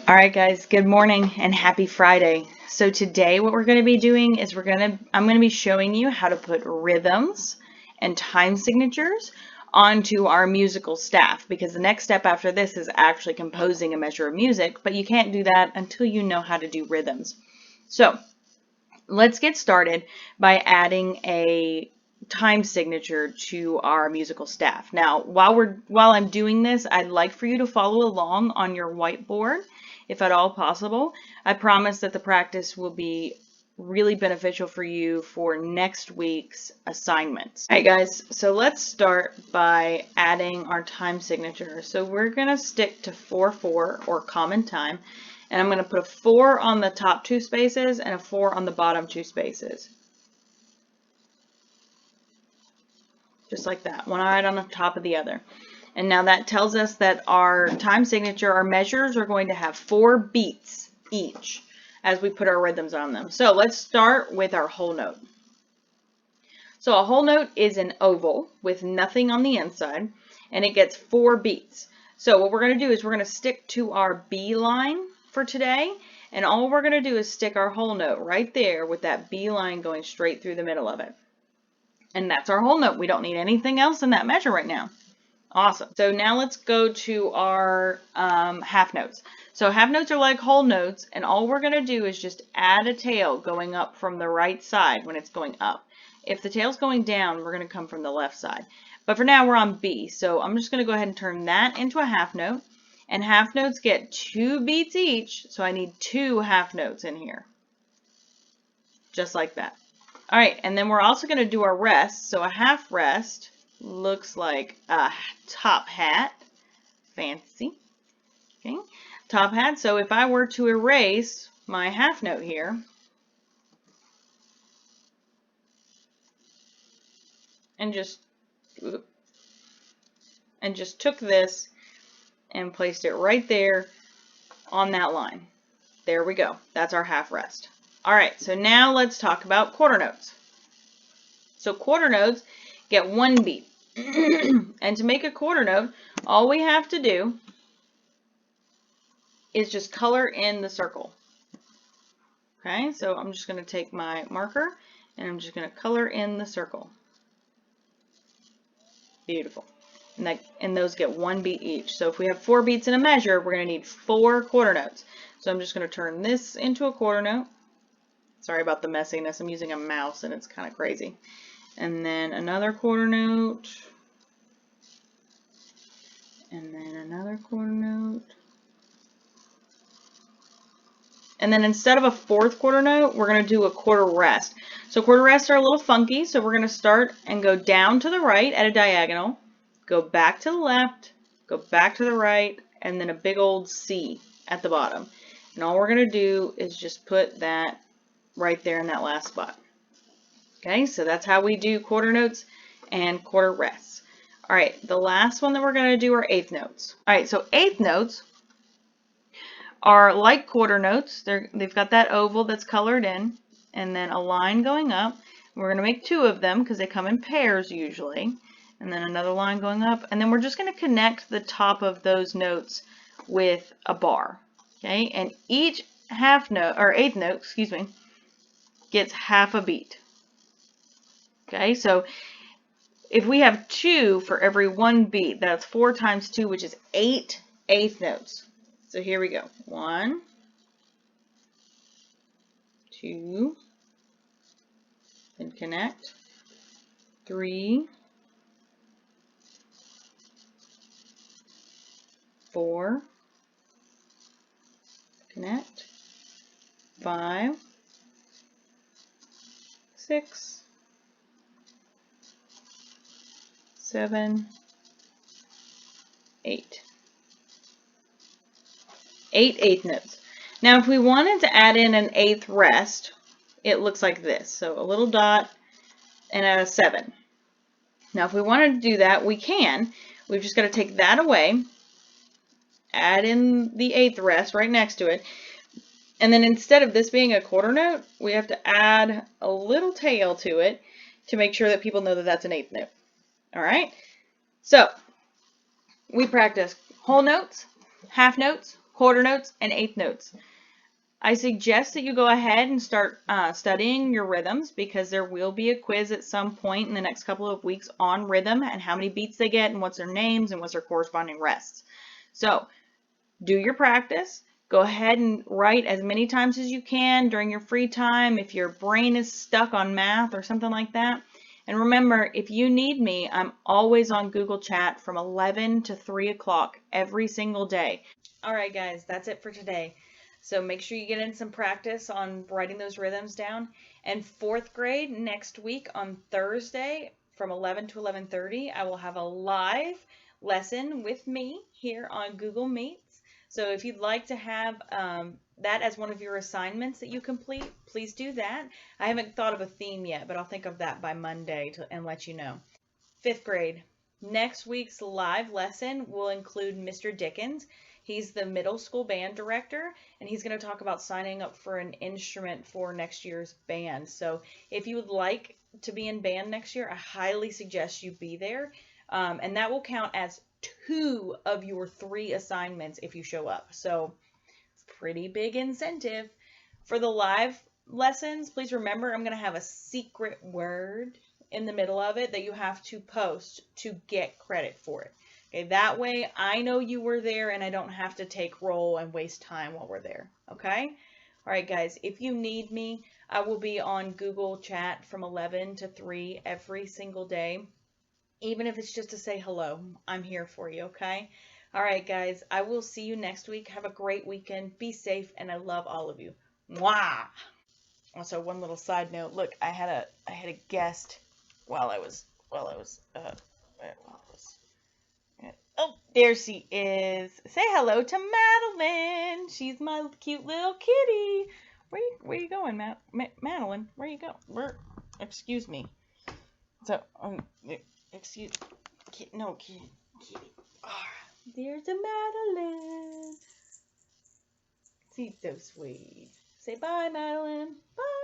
All right, guys, good morning and happy Friday. So today what we're going to be doing is I'm going to be showing you how to put rhythms and time signatures onto our musical staff, because the next step after this is actually composing a measure of music, but you can't do that until you know how to do rhythms. So let's get started by adding a time signature to our musical staff. Now, while I'm doing this, I'd like for you to follow along on your whiteboard, if at all possible. I promise that the practice will be really beneficial for you for next week's assignments. All right, guys, so let's start by adding our time signature. So we're going to stick to 4/4 or common time. And I'm going to put a 4 on the top two spaces and a 4 on the bottom two spaces. Just like that, one right on the top of the other. And now that tells us that our time signature, our measures, are going to have 4 beats each as we put our rhythms on them. So let's start with our whole note. So a whole note is an oval with nothing on the inside, and it gets 4 beats. So what we're going to do is we're going to stick to our B line for today, and all we're going to do is stick our whole note right there with that B line going straight through the middle of it. And that's our whole note. We don't need anything else in that measure right now. Awesome. So now let's go to our half notes. So half notes are like whole notes, and all we're going to do is just add a tail going up from the right side when it's going up. If the tail's going down, we're going to come from the left side. But for now, we're on B, so I'm just going to go ahead and turn that into a half note. And half notes get 2 beats each, so I need 2 half notes in here. Just like that. All right, and then we're also going to do our rest. So a half rest looks like a top hat. Fancy. Okay, top hat. So if I were to erase my half note here and just took this and placed it right there on that line. There we go. That's our half rest. All right, so now let's talk about quarter notes. So quarter notes get 1 beat. And to make a quarter note, all we have to do is just color in the circle. Okay, so I'm just going to take my marker and I'm just going to color in the circle. Beautiful. And those get 1 beat each. So if we have 4 beats in a measure, we're going to need 4 quarter notes. So I'm just going to turn this into a quarter note. Sorry about the messiness. I'm using a mouse and it's kind of crazy. And then another quarter note. And then another quarter note. And then instead of a 4th quarter note, we're going to do a quarter rest. So quarter rests are a little funky, so we're going to start and go down to the right at a diagonal, go back to the left, go back to the right, and then a big old C at the bottom. And all we're going to do is just put that right there in that last spot. Okay, so that's how we do quarter notes and quarter rests. All right, the last one that we're going to do are 1/8 notes. All right, so 1/8 notes are like quarter notes. They've got that oval that's colored in, and then a line going up. We're going to make 2 of them because they come in pairs usually, and then another line going up, and then we're just going to connect the top of those notes with a bar. Okay, and each half note, or 1/8 note, excuse me, gets half a beat. Okay, so if we have 2 for every 1 beat, that's 4 times 2, which is 8 1/8 notes. So here we go. 1, 2, then connect, 3, 4, connect, 5, 6, 7, 8. 8 1/8 notes. Now if we wanted to add in an 1/8 rest, it looks like this. So a little dot and a 7. Now if we wanted to do that, we can. We've just got to take that away, add in the 1/8 rest right next to it, and then instead of this being a quarter note, we have to add a little tail to it to make sure that people know that that's an 1/8 note. All right, so we practice whole notes, half notes, quarter notes, and eighth notes. I suggest that you go ahead and start studying your rhythms, because there will be a quiz at some point in the next couple of weeks on rhythm and how many beats they get and what's their names and what's their corresponding rests. So do your practice. Go ahead and write as many times as you can during your free time if your brain is stuck on math or something like that. And remember, if you need me, I'm always on Google Chat from 11 to 3 o'clock every single day. All right, guys, that's it for today. So make sure you get in some practice on writing those rhythms down. And fourth grade, next week on Thursday from 11 to 11:30, I will have a live lesson with me here on Google Meets. So if you'd like to have that as one of your assignments that you complete, please do that. I haven't thought of a theme yet, but I'll think of that by Monday and let you know. Fifth grade. Next week's live lesson will include Mr. Dickens. He's the middle school band director, and he's going to talk about signing up for an instrument for next year's band. So if you would like to be in band next year, I highly suggest you be there. And that will count as 2 of your 3 assignments if you show up. So pretty big incentive. For the live lessons, please remember I'm going to have a secret word in the middle of it that you have to post to get credit for it. Okay, that way I know you were there and I don't have to take roll and waste time while we're there. Okay? All right, guys, if you need me, I will be on Google Chat from 11 to 3 every single day. Even if it's just to say hello, I'm here for you, okay? All right, guys, I will see you next week. Have a great weekend. Be safe, and I love all of you. Mwah! Also, one little side note. Look, I had a guest while I was oh, there she is. Say hello to Madeline. She's my cute little kitty. Where you going, Madeline? Where you go? Excuse me. So, excuse, kitty. Oh, there's a Madeline. She's so sweet. Say bye, Madeline. Bye.